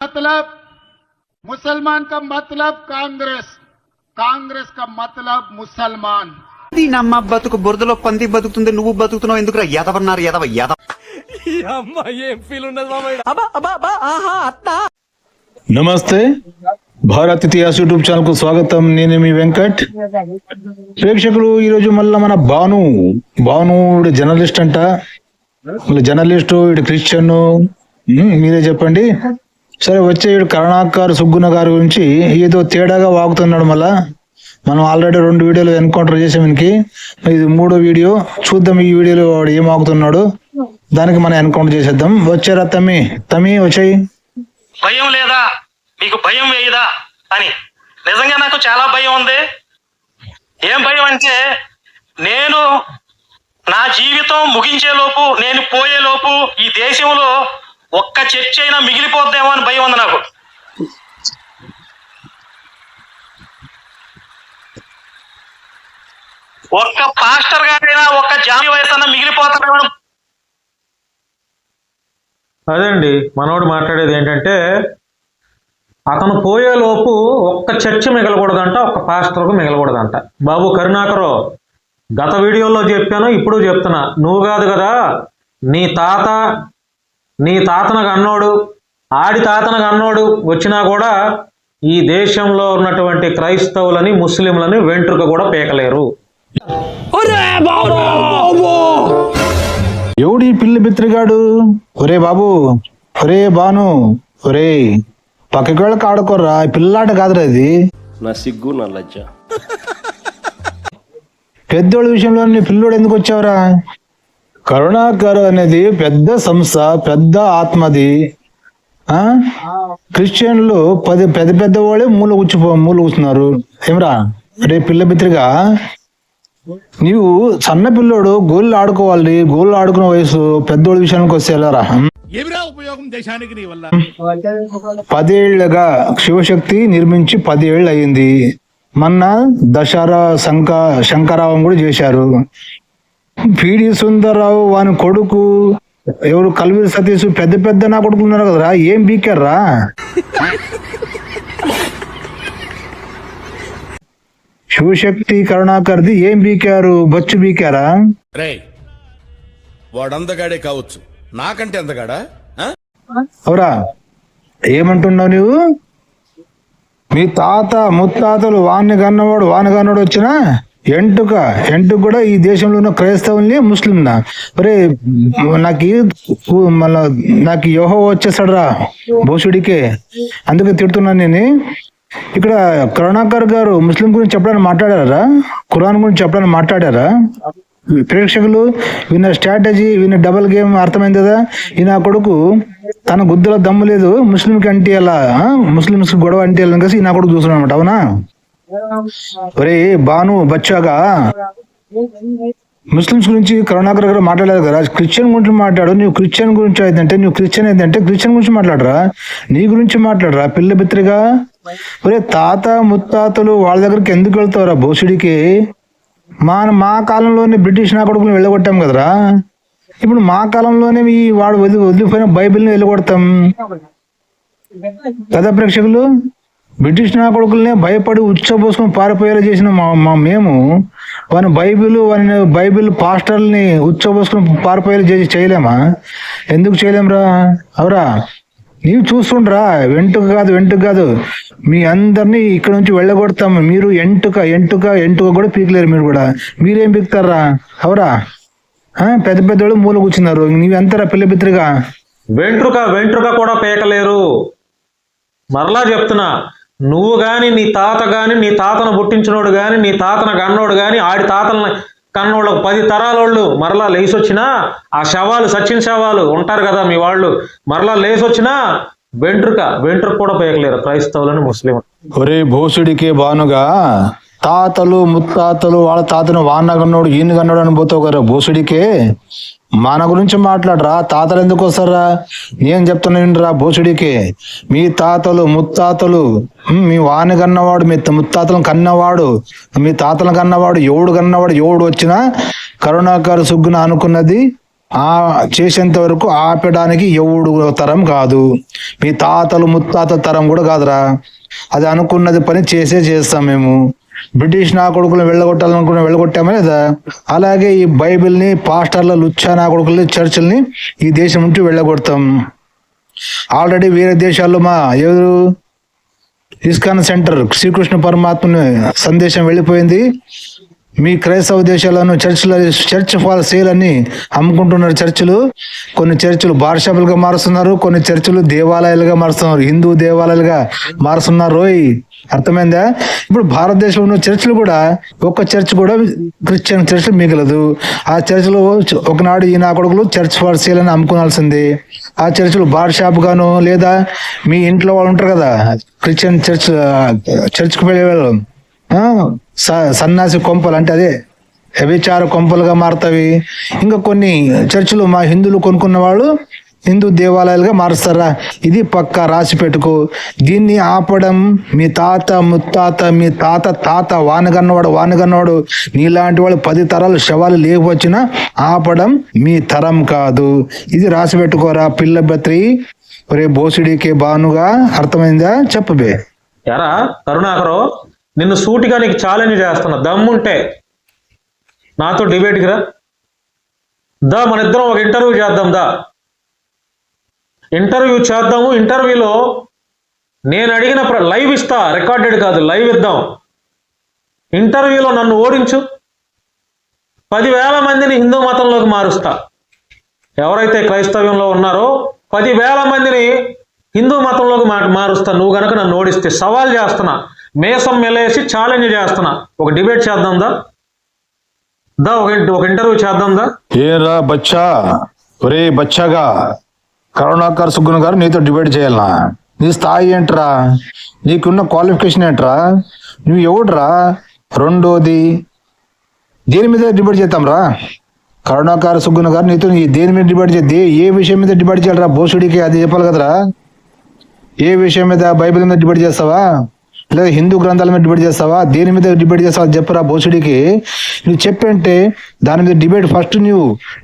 मतलब मुसलमान का मतलब कांग्रेस, कांग्रेस का मतलब मुसलमान। నమ్మ బతుకు బురదలో పంది బతుకుతుంది, నువ్వు బతుకుతున్నావు ఎందుకురా? ఎదవన్నారు ఎదవ ఎదవ. నమస్తే, భారత్ ఇతిహాస్ యూట్యూబ్ ఛానల్ కు స్వాగతం. నేను మీ వెంకట్. ప్రేక్షకులు, ఈరోజు మళ్ళా మన భాను జర్నలిస్ట్ అంట. జర్నలిస్టు ఇటు క్రిస్టియన్, మీరే చెప్పండి. సరే, వచ్చే ఇటు కరుణాకర్ సుగ్గున గారి గురించి ఏదో తేడాగా వాగుతున్నాడు. మళ్ళా మనం ఆల్రెడీ 2 వీడియోలు ఎన్కౌంటర్ చేసాం. ఇంకి ఇది 3వ వీడియో. చూద్దాం ఈ వీడియోలో వాడు ఏం ఆగుతున్నాడు. దానికి మనం ఎన్కౌంటర్ చేసేద్దాం. వచ్చారా తమ్మి వచ్చాయి. భయం లేదా మీకు? భయం వేయదా అని. నిజంగా నాకు చాలా భయం ఉంది. ఏం భయం అంటే, నేను నా జీవితం ముగించే లోపు, నేను పోయే లోపు ఈ దేశంలో ఒక్క చర్చ అయినా మిగిలిపోద్దేమో అని భయం ఉంది నాకు. ఒక్క పాస్టర్ గారైనా, ఒక్క జాతి వయసు అన్నా మిగిలిపోతాడేమో. అదండి మనోడు మాట్లాడేది ఏంటంటే, అతను పోయేలోపు ఒక్క చర్చ మిగలకూడదంట, ఒక్క పాస్టర్కు మిగలకూడదంట. బాబు కరుణాకరు, గత వీడియోలో చెప్పాను, ఇప్పుడు చెప్తున్నా. నువ్వు కాదు కదా, నీ తాతనకు అన్నోడు, ఆడి తాతనకు అన్నోడు వచ్చినా కూడా ఈ దేశంలో ఉన్నటువంటి క్రైస్తవులని, ముస్లింలని వెంట్రుక కూడా పీకలేరు. ఎవడు ఈ పిల్ల బిత్రిగాడు? ఒరే బాబు, ఒరే బాను, ఒరే పక్కకి వెళ్ళకి ఆడుకోర్రా. పిల్లాట కాదురా ఇది. నా సిగ్గు, నా లజ్జ. పెద్దోళ్ళ విషయంలో పిల్లోడు ఎందుకు వచ్చావురా? కరుణాకర్ అనేది పెద్ద సంస్థ, పెద్ద ఆత్మది. క్రిస్టియన్లు పెద్ద వాళ్ళే మూల కూర్చున్నారు. ఏమరా రే పిల్ల బిత్రిగా, నీవు సన్న పిల్లోడు గోళ్ళు ఆడుకోవాలి. గోళ్ళు ఆడుకునే వయసు పెద్దోళ్ళ విషయానికి వస్తే వెళ్ళారా? 10 ఏళ్లుగా శివశక్తి నిర్మించి 10 ఏళ్ళు అయింది. మొన్న దసరా శంకరావం కూడా చేశారు. పిడి సుందరరావు వాని కొడుకు ఎవరు, కల్వీరి సతీష్, పెద్ద నా కొడుకులు ఉన్నారు కదరా. ఏం బీకారా? శివశక్తి కరుణాకర్ది ఏం బీకారు? బొచ్చు బీకారా? వాడందగాడే కావచ్చు, నాకంటే అందగాడా? అవురా, ఏమంటున్నావు నువ్వు? మీ తాత ముత్తాతలు వాణ్ణి కన్నవాడు వచ్చినా ఎంటుక కూడా ఈ దేశంలో ఉన్న క్రైస్తవుల్ని, ముస్లింనా? ఒరే నాకు యోహో వచ్చేసాడు రా భూషుడికే. అందుకే తిడుతున్నాను నేను. ఇక్కడ కరుణాకర్ గారు ముస్లిం గురించి చెప్పడానికి మాట్లాడారా? ఖురాన్ గురించి చెప్పడానికి మాట్లాడారా? ప్రేక్షకులు విన్న స్ట్రాటజీ, విన్న డబుల్ గేమ్ అర్థమైంది కదా. ఈ నా కొడుకు తన గుద్దులో దమ్ము లేదు, ముస్లింకి అంటే అలా, ముస్లింస్ గొడవ అంటే కలిసి ఈ నా కొడుకు చూస్తున్నాడు అనమాట. అవునా? ఒరే బాను బచ్చాగా, ముస్లింస్ గురించి కరుణాకర్ గారు మాట్లాడారు కదా. క్రిస్టియన్ గురించి మాట్లాడు. నువ్వు క్రిస్టియన్ గురించి అయితే నువ్వు క్రిస్టియన్ అయితే క్రిస్టియన్ గురించి మాట్లాడరా, నీ గురించి మాట్లాడరా పిల్ల బిత్రిగా. ఒరే తాత ముత్తాతలు వాళ్ళ దగ్గరికి ఎందుకు వెళ్తావురా బోసుడికి? మా కాలంలోనే బ్రిటిష్ నా కొడుకుని వెళ్ళగొట్టాం కదరా. ఇప్పుడు మా కాలంలోనే వాడు వదిలిపోయిన బైబిల్ని వెళ్ళగొడతాం కదా. ప్రేక్షకులు, బ్రిటిష్ నా కొడుకులనే భయపడి ఉచ్చబోసుకుని పారిపోయేలా చేసిన మేము వాని బైబిల్ పాస్టర్ని ఉచ్చబోసుకుని పారిపోయేలా చేయలేమా? ఎందుకు చేయలేంరా? అవరా, నీవు చూస్తుండ్రా. వెంటుక కాదు, మీ అందరినీ ఇక్కడ నుంచి వెళ్ళగొడతాం. మీరు ఎంటుక కూడా పీకలేరు. మీరు కూడా మీరేం పీకుతారా? అవరా, పెద్దోళ్ళు మూల కూర్చున్నారు. నీవెంతరా పిల్ల బిత్రిగా? వెంట్రుక కూడా పీకలేరు. మరలా చెప్తున్నా, నువ్వు గాని, నీ తాత గాని, నీ తాతను పుట్టించినోడు గాని, నీ తాతను కన్నోడు గాని, ఆడి తాతలను కన్నోళ్ళకు 10 తరాలోళ్ళు మరలా లేసొచ్చినా, ఆ సచిన్ శవాలు ఉంటారు కదా మీ వాళ్ళు, మరలా లేసొచ్చినా వెంట్రుక కూడా పేయలేరు క్రైస్తవులని, ముస్లిం. ఒరే భోసుడికే బానుగా, తాతలు ముత్తాతలు వాళ్ళ తాతను వాన్న కన్నోడు ఈయన కన్నోడు అని పోతావు కదా భోసుడికే. మన గురించి మాట్లాడరా. తాతలు ఎందుకు వస్తారా? నేను చెప్తున్నానురా భోసుడికే. మీ తాతలు ముత్తాతలు, మీ వాని కన్నవాడు, మీ ముత్తాతలను కన్నవాడు, మీ తాతలను కన్నవాడు, ఎవడు వచ్చినా కరుణాకర్ సుగ్గున అనుకున్నది చేసేంత వరకు ఆపడానికి ఎవడు తరం కాదు. మీ తాతలు ముత్తాత తరం కూడా కాదురా. అది అనుకున్నది పని చేస్తాం మేము. బ్రిటిష్ నా కొడుకులను వెళ్ళగొట్టాలనుకున్న వెళ్ళగొట్టామా లేదా? అలాగే ఈ బైబిల్ని, పాస్టర్ల లుచ్చా నా కొడుకుల్ని, చర్చిల్ని ఈ దేశం నుంచి వెళ్ళగొడతాం. ఆల్రెడీ వేరే దేశాల్లో ఎవరు ఇస్కాన్ సెంటర్ శ్రీకృష్ణ పరమాత్మని సందేశం వెళ్ళిపోయింది. మీ క్రైస్తవ దేశాలను చర్చ్ ఫాల్ సేల్ అని అమ్ముకుంటున్నారు. కొన్ని చర్చిలు బార్ షాపులుగా మారుస్తున్నారు, కొన్ని చర్చిలు దేవాలయాలుగా మారుస్తున్నారు, హిందూ దేవాలయాలుగా మారుస్తున్నారు. అర్థమైందా? ఇప్పుడు భారతదేశంలో చర్చిలు కూడా ఒక్క చర్చ్ కూడా క్రిస్టియన్ చర్చ్ మిగలదు. ఆ చర్చిలో ఒకనాడు ఈ నా కొడుకులు చర్చ్ ఫాల్ సేల్ అని అమ్ముకోవాల్సింది. ఆ చర్చిలు బార్ షాప్ గాను, లేదా మీ ఇంట్లో వాళ్ళు ఉంటారు కదా క్రిస్టియన్ చర్చ్కి వెళ్ళే వాళ్ళు, సన్నాసి కొంపలు అంటే అదే వ్యభిచార కొంపలుగా మారుతాయి. ఇంకా కొన్ని చర్చిలు మా హిందువులు కొనుక్కున్న వాళ్ళు హిందూ దేవాలయాలుగా మారుస్తారా? ఇది పక్కా రాసి పెట్టుకో. దీన్ని ఆపడం మీ తాత ముత్తాత, మీ తాత వానగన్నవాడు నీలాంటి వాళ్ళు 10 తరాలు శవాలు లేకపోచ్చినా ఆపడం మీ తరం కాదు. ఇది రాసి పెట్టుకోరా పిల్ల బత్రి. ఒరే బోసుడికే బానుగా, అర్థమైందా? చెప్పబే. ఎరా కరుణాకరు, నిన్ను సూటిగా నీకు ఛాలెంజ్ చేస్తున్నా. దమ్ముంటే నాతో డిబేట్కి రా. మన ఇద్దరం ఒక ఇంటర్వ్యూ చేద్దాం. ఇంటర్వ్యూ చేద్దాము. ఇంటర్వ్యూలో నేను అడిగిన లైవ్ ఇస్తా, రికార్డెడ్ కాదు, లైవ్ ఇద్దాం. ఇంటర్వ్యూలో నన్ను ఓడించు, 10,000 మందిని హిందూ మతంలోకి మారుస్తా. ఎవరైతే క్రైస్తవ్యంలో ఉన్నారో 10,000 మందిని హిందూ మతంలోకి మారుస్తా. నువ్వు గనక నన్ను ఓడిస్తే సవాల్ చేస్తున్నా, మేసం మెలేసి ఛాలెంజ్ చేస్తున్నా. ఒక డిబేట్ చేద్దాం ఒక ఇంటర్వ్యూ చేద్దాం ఏరా బచ్చా, ఒరే బచ్చాగా, కరుణాకర్ సుగ్గున్ గారు నీతో డిబేట్ చేయాలనా? నీ స్థాయి ఏంట్రా? నీకున్న క్వాలిఫికేషన్ ఏంట్రా? నువ్వు ఎవడ్రా? రెండోది, దేని మీద డిబేట్ చేద్దాం రా? కరుణాకర్ సుగ్గున్ గారు నీతో దేని మీద డిబేట్ చేద్ది? ఏ విషయం మీద డిబేట్ చేయాలరా? బోసుడికి అది చెప్పాలి కదరా. ఏ విషయం మీద? బైబిల్ మీద డిబేట్ చేస్తావా, లేదా హిందూ గ్రంథాల మీద డిబేట్ చేస్తావా? దేని మీద డిబేట్ చేస్తావా చెప్పరా బోసుడికి. నువ్వు చెప్పంటే దాని మీద డిబేట్ ఫస్ట్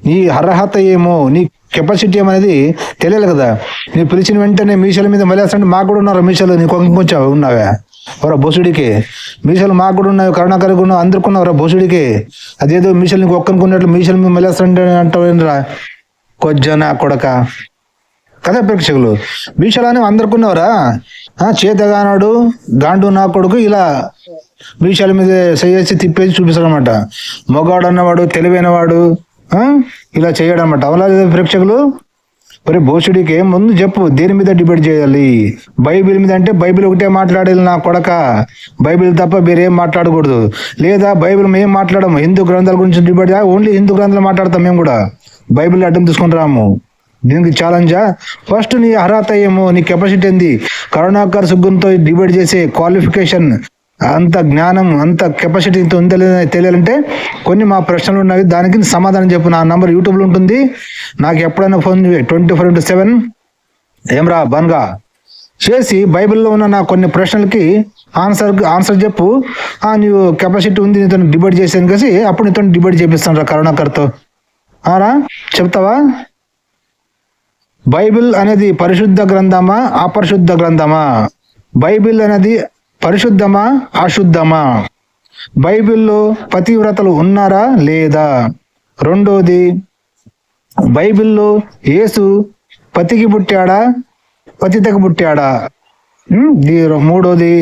నీ అర్హత ఏమో, నీ కెపాసిటీ ఏమనేది తెలియాలి కదా. నువ్వు పిలిచిన వెంటనే మీషాల మీద మళ్ళీ మాకు కూడా ఉన్నారు మీషాలు, నీకు కొంచెం ఉన్నావా వరా బోసుడికి? మీషాలు మాకు కూడా ఉన్నాయి, కరుణాకర్ కూడా అందరికి ఉన్నావురా బోసుడికి. అదేదో మీషాలు నీకు ఒక్కనుకున్నట్లు మీషాల మీద మళ్ళీ అంటావేనరా కొజ్జన కొడక కదా ప్రేక్షకులు. మీషాలని అందరుకున్నావురా. చేతగానాడు గాండు నా కొడుకు ఇలా మీషాల మీద చేసి తిప్పేసి చూపిస్తాడు అనమాట. మొగాడు అన్నవాడు, తెలివైన వాడు ఇలా చేయడం అన్నమాట. అవలా ప్రేక్షకులు. మరి బోసుడికి ముందు చెప్పు, దేని మీద డిబేట్ చేయాలి? బైబిల్ మీద అంటే బైబిల్ ఒకటే మాట్లాడాలి నా కొడక. బైబిల్ తప్ప వేరేం మాట్లాడకూడదు. లేదా బైబిల్ మేము మాట్లాడము, హిందూ గ్రంథాల గురించి డిబేట్ ఓన్లీ హిందూ గ్రంథాలు మాట్లాడతాం మేము కూడా. బైబిల్ అడ్డం తీసుకుని రాము. దీనికి ఛాలెంజా? ఫస్ట్ నీ అర్హత ఏమో, నీ కెపాసిటీ ఏంది? కరుణాకర్ సుగ్గున్తో డిబేట్ చేసే క్వాలిఫికేషన్, అంత జ్ఞానం, అంత కెపాసిటీ ఉందో తెలియాలంటే కొన్ని మా ప్రశ్నలు ఉన్నవి, దానికి సమాధానం చెప్పు. నా నంబర్ యూట్యూబ్లో ఉంటుంది, నాకు ఎప్పుడైనా ఫోన్ 24/7 ఏమ్రా బన్గా చేసి బైబిల్లో ఉన్న నా కొన్ని ప్రశ్నలకి ఆన్సర్ చెప్పు. నీవు కెపాసిటీ ఉంది, నీతో డిబేట్ చేసాను kasi అప్పుడు నీతో డిబేట్ చేపిస్తాను రా కరుణాకర్తో. రా చెప్తావా? బైబిల్ అనేది పరిశుద్ధ గ్రంథమా, అపరిశుద్ధ గ్రంథమా? బైబిల్ అనేది పరిశుద్ధమా, అశుద్ధమా? బైబిల్లో పతివ్రతలు ఉన్నారా లేదా? రెండోది, బైబిల్లో యేసు పతికి పుట్టాడా, పతితకు పుట్టాడా? మూడోది,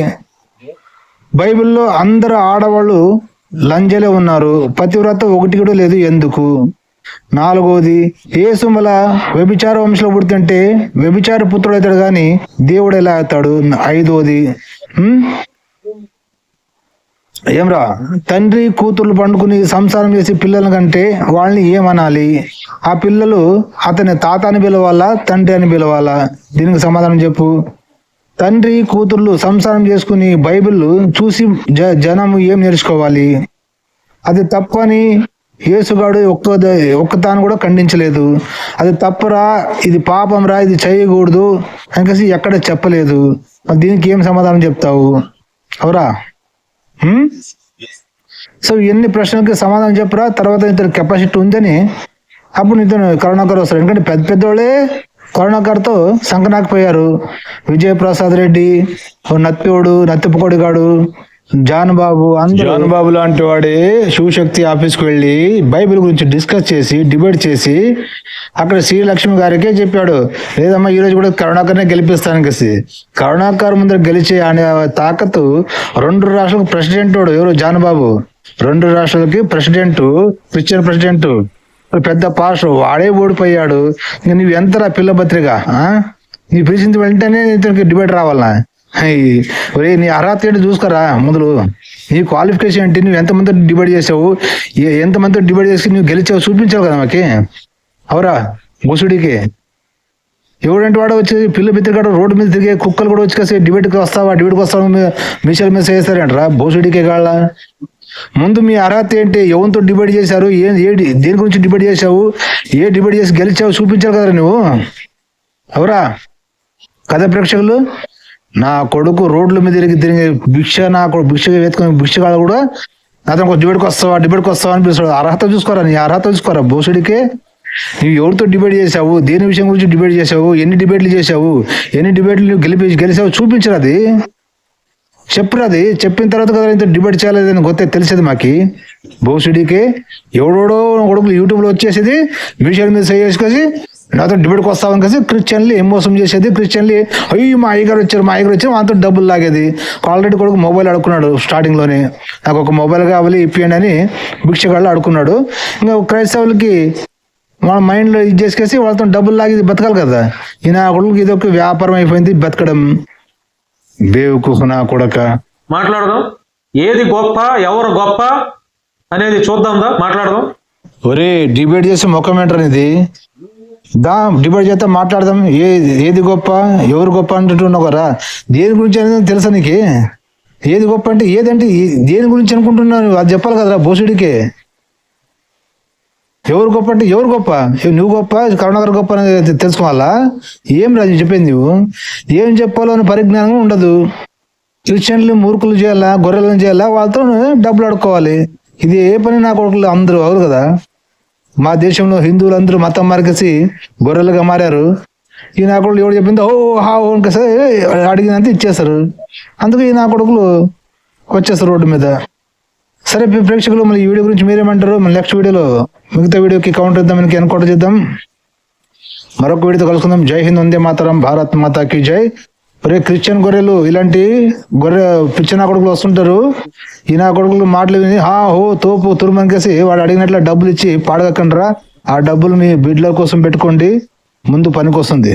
బైబిల్లో అందరు ఆడవాళ్ళు లంజలే ఉన్నారు, పతివ్రత ఒకటి కూడా లేదు, ఎందుకు? నాలుగోది, యేసు మళ్ళ వ్యభిచార వంశంలో పుడుతుంటే వ్యభిచార పుత్రుడు అవుతాడు కానీ దేవుడు ఎలా అవుతాడు? ఐదోది, ఏమ్రా తండ్రి కూతుర్లు పండుకుని సంసారం చేసి పిల్లల కంటే వాళ్ళని ఏమనాలి? ఆ పిల్లలు అతని తాత అని పిలవాలా, తండ్రి అని పిలవాలా? దీనికి సమాధానం చెప్పు. తండ్రి కూతుర్లు సంసారం చేసుకుని బైబిల్ చూసి జనం ఏం నేర్చుకోవాలి? అది తప్పని యేసుగాడు ఒక్కతాను కూడా ఖండించలేదు. అది తప్పురా, ఇది పాపం రా, ఇది చేయకూడదు అని ఎక్కడ చెప్పలేదు. దీనికి ఏం సమాధానం చెప్తావు? అవురా? సో ఎన్ని ప్రశ్నలకి సమాధానం చెప్పరా. తర్వాత ఇతని కెపాసిటీ ఉందని అప్పుడు నీతో కరుణాకర్ వస్తారు. ఎందుకంటే పెద్ద పెద్దోళ్ళే కరుణాకర్తో సంకనాకపోయారు. విజయప్రసాద్ రెడ్డి, నత్తిపుకోడి గాడు, జాన్ బాబు లాంటి వాడే శివశక్తి ఆఫీస్కి వెళ్ళి బైబిల్ గురించి డిస్కస్ చేసి డిబేట్ చేసి అక్కడ శ్రీలక్ష్మి గారికే చెప్పాడు, లేదమ్మా ఈ రోజు కూడా కరుణాకర్నే గెలిపిస్తాను కలిసి. కరుణాకర్ ముందర గెలిచే అనే తాకత్తు 2 రాష్ట్రాలకు ప్రెసిడెంట్ వాడు ఎవరు, జాన్ బాబు. 2 రాష్ట్రాలకి ప్రెసిడెంట్, క్రిస్టియన్ ప్రెసిడెంట్, పెద్ద పాస్టర్, వాడే ఓడిపోయాడు. ఇంకా నువ్వు ఎంతరా పిల్ల పత్రిక? నీ పిలిచింది వెంటనే ఇతనికి డిబేట్ రావాలనా? ఒరే నీ అర్హత ఏంటి చూసుకోరా మొదలు. నీ క్వాలిఫికేషన్ ఏంటి? నువ్వు ఎంతమందితో డిబేట్ చేసావు, ఎంతమందితో డిబేట్ చేసి నువ్వు గెలిచావు చూపించావు కదా మాకి. అవరా బొసుడికి ఎవడంటే వాడు వచ్చి పిల్ల బిత్తిరికాడు రోడ్డు మీద తిరిగే కుక్కలు కూడా వచ్చి కాసి డిబేట్కి వస్తావా మీసాల మీద చేస్తారంటరా బోసుడికే కాళ్ళ. ముందు మీ అర్హత ఏంటి, ఎవరితో డిబేట్ చేశారు, దేని గురించి డిబేట్ చేశావు, ఏ డిబేట్ చేసి గెలిచావు చూపించావు కదా నువ్వు. అవరా కథ ప్రేక్షకులు, నా కొడుకు రోడ్ల మీద తిరిగి భిక్ష వేసుకుని భిక్షగాడు కూడా అతను ఒక డిబేట్కి వస్తావా అని పిలుస్తాడు. అర్హత చూసుకోరా, నీ అర్హత చూసుకోరా బోసుడికే. నువ్వు ఎవరితో డిబేట్ చేసావు, దేని విషయం గురించి డిబేట్ చేసావు, ఎన్ని డిబేట్లు చేసావు, ఎన్ని డిబేట్లు నువ్వు గెలిచావు చూపించరు. అది చెప్పురా. అది చెప్పిన తర్వాత కదా ఇంత డిబేట్ చేయలేదని గొత్తే తెలిసేది మాకి. బోసుడికే ఎవడోడో కొడుకులు యూట్యూబ్లో వచ్చేసేది, మిషన్ మీద చేసుకొని నాతో డిబేట్కి వస్తామని కలిసి క్రిస్టియన్లు ఏం మోసం చేసేది. క్రిస్టియన్లు అయ్యి మా అయ్యగారు వచ్చారు వాళ్ళతో డబ్బులు లాగేది. ఆల్రెడీ కొడుకు మొబైల్ అడుక్కున్నాడు స్టార్టింగ్లోనే, నాకు ఒక మొబైల్ కావాలి ఇప్పియండి అని భిక్షగాళ్ళు అడుక్కున్నాడు. ఇంకా క్రైస్తవులకి వాళ్ళ మైండ్లో ఇది చేసుకేసి వాళ్ళతో డబ్బులు లాగి బతకాలి కదా. ఈయన కొడుకు ఇది ఒక వ్యాపారం అయిపోయింది బతకడం. బేవుకు నా కొడక. మాట్లాడదాం, ఏది గొప్ప ఎవరు గొప్ప అనేది చూద్దాందా, మాట్లాడదాం. ఒరే డిబేట్ చేసే ముఖం ఏంటనేది డిబేట్ చేస్తే మాట్లాడదాం. ఏది గొప్ప ఎవరు గొప్ప అంటున్నావు కదా, దేని గురించి అనేది తెలుసా నీకు? ఏది గొప్ప అంటే ఏదంటే దేని గురించి అనుకుంటున్నావు అది చెప్పాలి కదరా బోసుడికే. ఎవరు గొప్ప అంటే ఎవరు గొప్ప, నువ్వు గొప్ప కరుణాకర్ గొప్ప అనేది తెలుసుకోవాలా? ఏం రాజు చెప్పింది నువ్వు, ఏం చెప్పాలో అని పరిజ్ఞానం ఉండదు. క్రిస్టియన్లు మూర్ఖులు చేయాలా, గొర్రెలను చేయాలా, వాళ్ళతో డబ్బులు అడుక్కోవాలి. ఇది ఏ పని నా కొడుకులు అందరూ అవును కదా. మా దేశంలో హిందువులు అందరూ మతం మార్చేసి గొర్రెలుగా మారారు. ఈ నా కొడుకులు ఎవరు చెప్పిందో అడిగినంత ఇచ్చేస్తారు. అందుకు ఈ నా కొడుకులు వచ్చేస్తారు రోడ్డు మీద. సరే ప్రేక్షకులు, మళ్ళీ ఈ వీడియో గురించి మీరేమంటారు? మళ్ళీ నెక్స్ట్ వీడియోలో మిగతా వీడియోకి కౌంటర్ ఇద్దాం, మనకి ఎన్కౌంటర్ చేద్దాం. మరొక వీడియోతో కలుసుకుందాం. జై హింద్, వందే మాతరం, భారత్ మాతాకి జై. ఒరే క్రిస్టియన్ గొర్రెలు, ఇలాంటి పిచ్చి నా కొడుకులు వస్తుంటారు. ఈ నా కొడుకులు మాటలు విని తోపు తురుమనికేసి వాడు అడిగినట్లు డబ్బులు ఇచ్చి పాడగకండ్రా. ఆ డబ్బులు మీ బిడ్డల కోసం పెట్టుకోండి, ముందు పనికొస్తుంది.